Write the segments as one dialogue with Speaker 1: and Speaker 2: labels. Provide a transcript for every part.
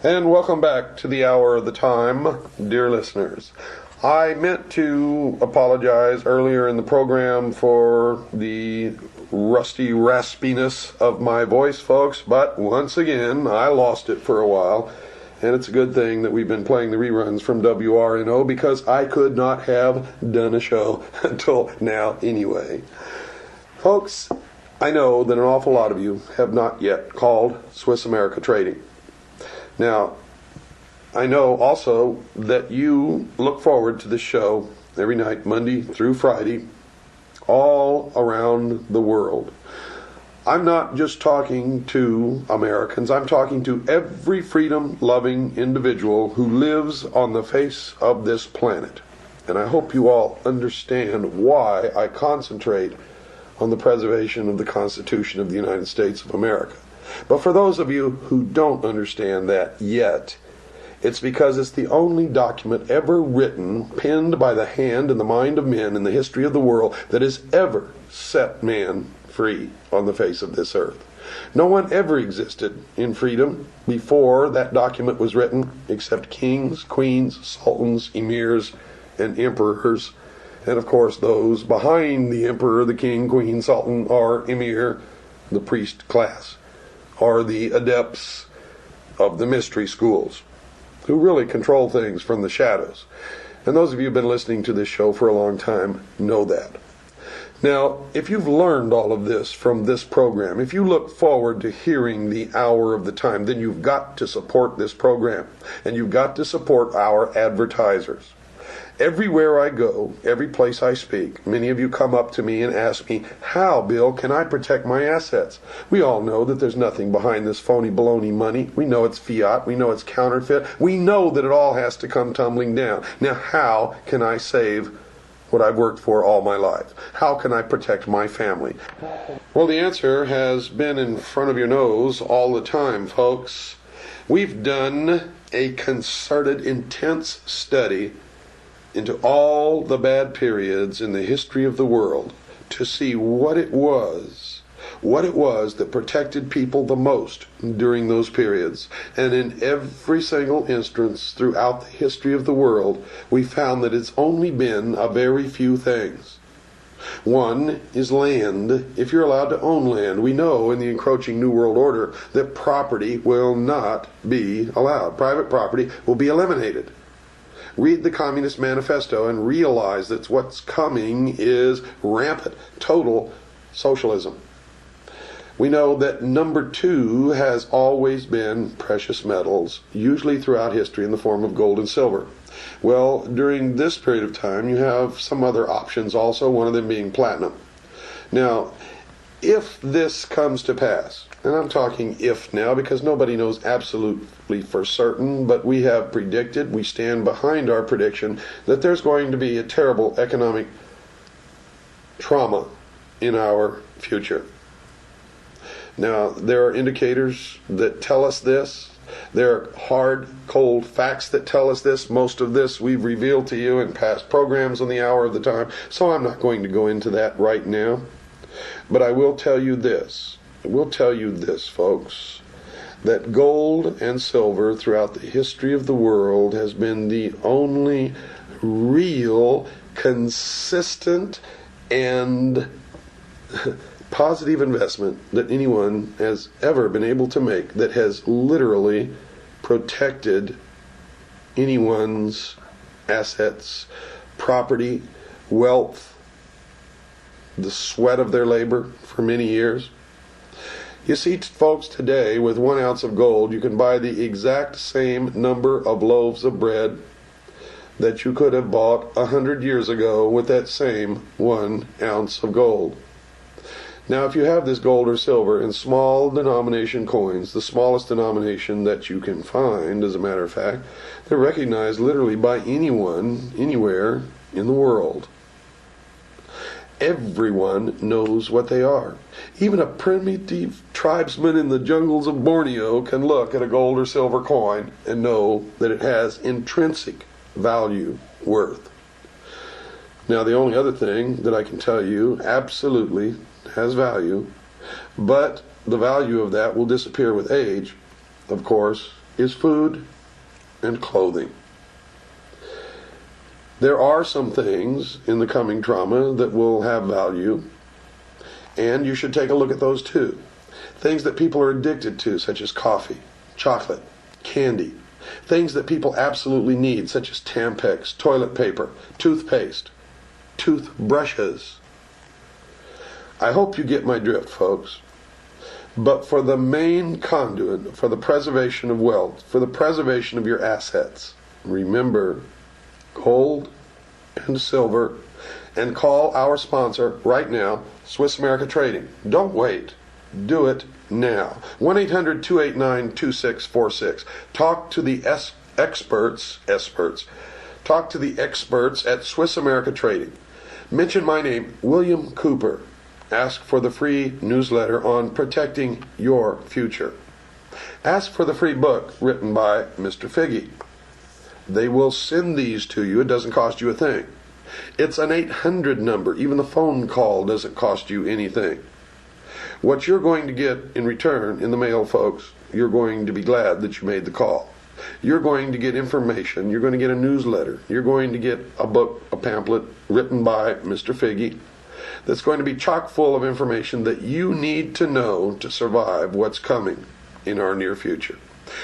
Speaker 1: And welcome back to the Hour of the Time, dear listeners. I meant to apologize earlier in the program for the rusty raspiness of my voice, folks, but once again, I lost it for a while, and it's a good thing that we've been playing the reruns from WRNO because I could not have done a show until now anyway. Folks, I know that an awful lot of you have not yet called Swiss America Trading. Now, I know also that you look forward to this show every night, Monday through Friday, all around the world. I'm not just talking to Americans, I'm talking to every freedom-loving individual who lives on the face of this planet. And I hope you all understand why I concentrate on the preservation of the Constitution of the United States of America. But for those of you who don't understand that yet, it's because it's the only document ever written, penned by the hand and the mind of men in the history of the world that has ever set man free on the face of this earth. No one ever existed in freedom before that document was written, except kings, queens, sultans, emirs, and emperors. And of course those behind the emperor, the king, queen, sultan, or emir, the priest class, are the adepts of the mystery schools, who really control things from the shadows. And those of you who have been listening to this show for a long time know that. Now, if you've learned all of this from this program, if you look forward to hearing the Hour of the Time, then you've got to support this program, and you've got to support our advertisers. Everywhere I go, every place I speak, many of you come up to me and ask me, how, Bill, can I protect my assets? We all know that there's nothing behind this phony baloney money. We know it's fiat. We know it's counterfeit. We know that it all has to come tumbling down. Now, how can I save what I've worked for all my life? How can I protect my family? Well, the answer has been in front of your nose all the time, folks. We've done a concerted, intense study into all the bad periods in the history of the world to see what it was that protected people the most during those periods. And in every single instance throughout the history of the world, we found that it's only been a very few things. One is land. If you're allowed to own land, we know in the encroaching New World Order that property will not be allowed. Private property will be eliminated. Read the Communist Manifesto and realize that what's coming is rampant, total socialism. We know that number two has always been precious metals, usually throughout history in the form of gold and silver. Well, during this period of time, you have some other options also, one of them being platinum. Now, if this comes to pass, and I'm talking if now because nobody knows absolutely for certain, but we have predicted, we stand behind our prediction, that there's going to be a terrible economic trauma in our future. Now, there are indicators that tell us this. There are hard, cold facts that tell us this. Most of this we've revealed to you in past programs on the Hour of the Time, so I'm not going to go into that right now. But I will tell you this. Folks, that gold and silver throughout the history of the world has been the only real, consistent, and positive investment that anyone has ever been able to make that has literally protected anyone's assets, property, wealth, the sweat of their labor for many years. You see, folks, today with 1 ounce of gold, you can buy the exact same number of loaves of bread that you could have bought 100 years ago with that same 1 ounce of gold. Now, if you have this gold or silver in small denomination coins, the smallest denomination that you can find, as a matter of fact, they're recognized literally by anyone, anywhere in the world. Everyone knows what they are. Even a primitive tribesman in the jungles of Borneo can look at a gold or silver coin and know that it has intrinsic value, worth. Now, the only other thing that I can tell you absolutely has value, but the value of that will disappear with age, of course, is food and clothing. There are some things in the coming trauma that will have value, and you should take a look at those too. Things that people are addicted to, such as coffee, chocolate, candy. Things that people absolutely need, such as Tampax, toilet paper, toothpaste, toothbrushes. I hope you get my drift, folks. But for the main conduit, for the preservation of wealth, for the preservation of your assets, remember gold and silver, and call our sponsor right now, Swiss America Trading. Don't wait. Do it now. 1-800-289-2646. Talk to the experts. Talk to the experts at Swiss America Trading. Mention my name, William Cooper. Ask for the free newsletter on protecting your future. Ask for the free book written by Mr. Figge. They will send these to you. It doesn't cost you a thing. It's an 800 number. Even the phone call doesn't cost you anything. What you're going to get in return in the mail, folks, you're going to be glad that you made the call. You're going to get information. You're going to get a newsletter. You're going to get a book, a pamphlet written by Mr. Figge that's going to be chock full of information that you need to know to survive what's coming in our near future.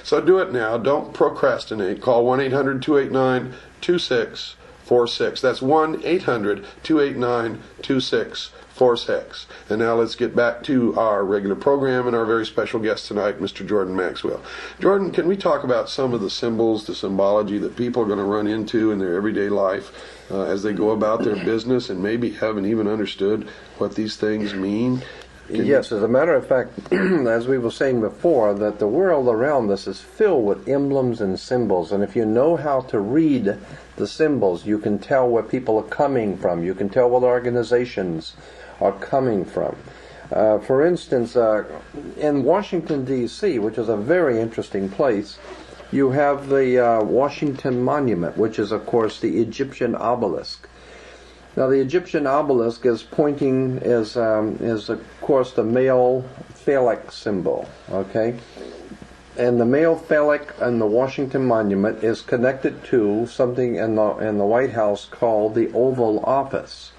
Speaker 1: So do it now. Don't procrastinate. Call 1-800-289-2646. That's 1-800-289-2646. And now let's get back to our regular program and our very special guest tonight, Mr. Jordan Maxwell. Jordan, can we talk about some of the symbols, the symbology that people are going to run into in their everyday life as they go about their business and maybe haven't even understood what these things mean?
Speaker 2: Yes, as a matter of fact, as we were saying before, that the world around us is filled with emblems and symbols, and if you know how to read the symbols, you can tell where people are coming from. You can tell what organizations are coming from. For instance, in Washington, D.C., which is a very interesting place, you have the Washington Monument, which is, of course, the Egyptian obelisk. Now, the Egyptian obelisk is pointing, is of course the male phallic symbol, okay? And the male phallic in the Washington Monument is connected to something in the White House called the Oval Office.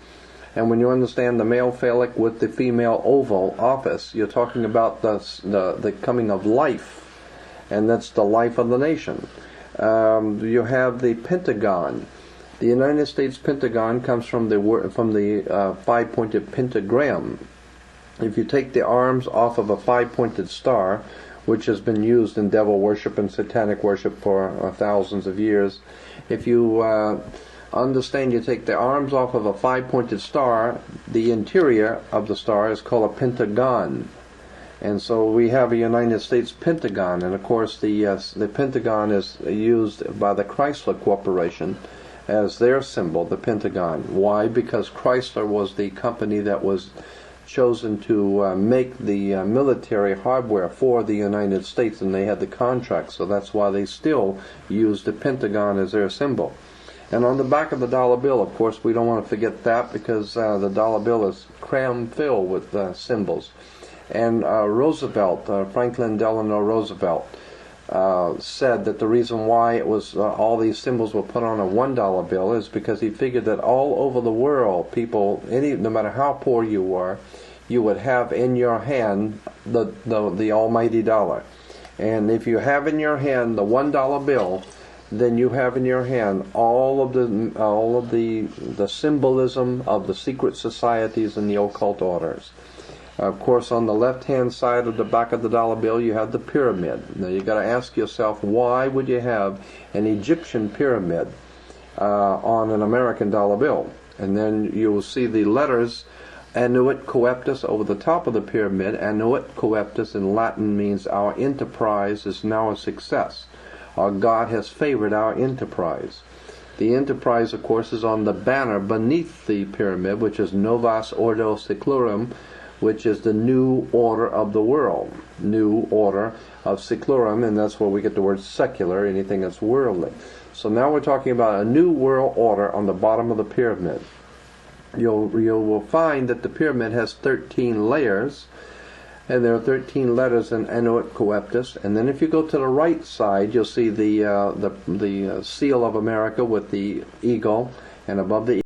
Speaker 2: And when you understand the male phallic with the female Oval Office, you're talking about the coming of life, and that's the life of the nation. You have the Pentagon. The United States Pentagon comes from the five-pointed pentagram. If you take the arms off of a five-pointed star, which has been used in devil worship and satanic worship for thousands of years, if you understand, you take the arms off of a five-pointed star, the interior of the star is called a pentagon. And so we have a United States Pentagon, and of course the Pentagon is used by the Chrysler Corporation as their symbol, the Pentagon. Why? Because Chrysler was the company that was chosen to make the military hardware for the United States, and they had the contract, so that's why they still use the Pentagon as their symbol. And on the back of the dollar bill, of course, we don't want to forget that, because the dollar bill is cram-filled with symbols. And Franklin Delano Roosevelt, said that the reason why it was all these symbols were put on a $1 bill is because he figured that all over the world, people, no matter how poor you were, you would have in your hand the almighty dollar. And if you have in your hand the $1 bill, then you have in your hand all of the symbolism of the secret societies and the occult orders. Of course, on the left-hand side of the back of the dollar bill, you have the pyramid. Now, you've got to ask yourself, why would you have an Egyptian pyramid on an American dollar bill? And then you will see the letters Annuit Coeptus over the top of the pyramid. Annuit Coeptus in Latin means our enterprise is now a success. Our God has favored our enterprise. The enterprise, of course, is on the banner beneath the pyramid, which is Novus Ordo Seclorum, which is the new order of the world, new order of seclorum, and that's where we get the word secular, anything that's worldly. So now we're talking about a new world order on the bottom of the pyramid. You will find that the pyramid has 13 layers, and there are 13 letters in Inuit Coeptus. And then if you go to the right side, you'll see the seal of America with the eagle, and above the